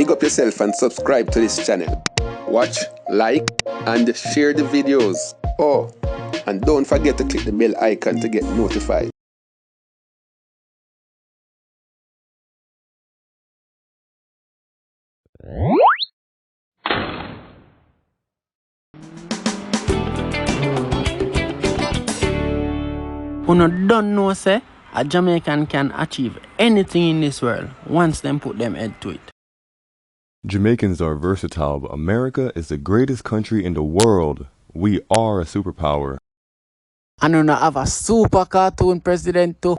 big up yourself and subscribe to this channel. Watch, like, and share the videos. Oh, and don't forget to click the bell icon to get notified. Uno don't know, say, a Jamaican can achieve anything in this world once them put them head to it. Jamaicans are versatile, but America is the greatest country in the world. We are a superpower. And uno have a super cartoon president too.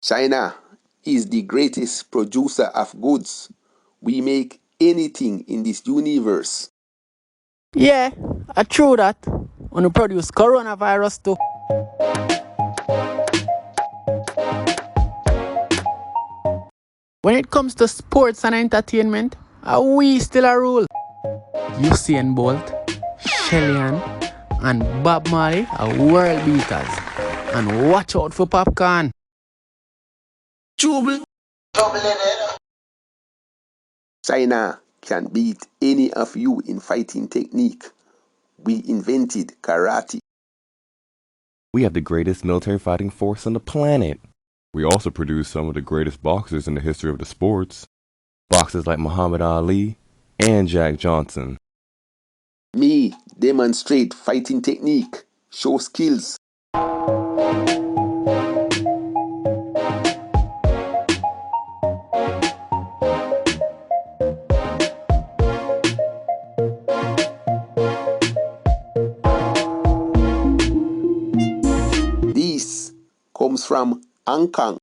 China is the greatest producer of goods. We make anything in this universe. Yeah, I true that. Uno produce coronavirus too. When it comes to sports and entertainment, we still a rule. Usain Bolt, Shelly-Ann, and Bob Marley are world beaters. And watch out for popcorn. China can beat any of you in fighting technique. We invented karate. We have the greatest military fighting force on the planet. We also produce some of the greatest boxers in the history of the sports. Boxers like Muhammad Ali and Jack Johnson. Me demonstrate fighting technique, show skills. This comes from Hong Kong.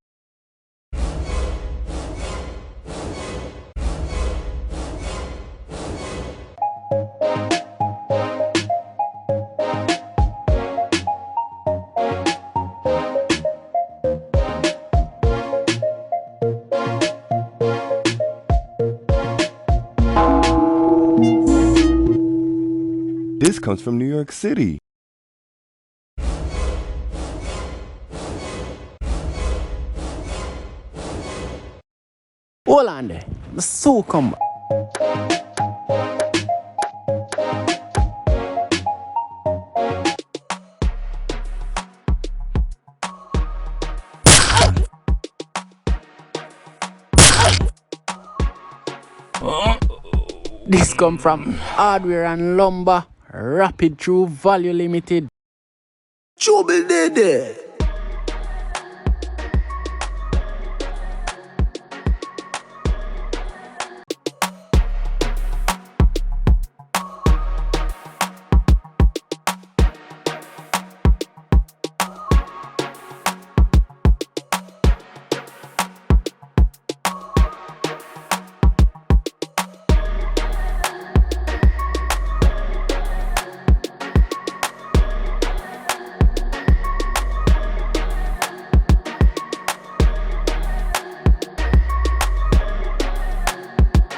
This comes from New York City. Hold on there, so come back. This come from Hardware and Lumber, Rapid True Value Limited. Trouble there.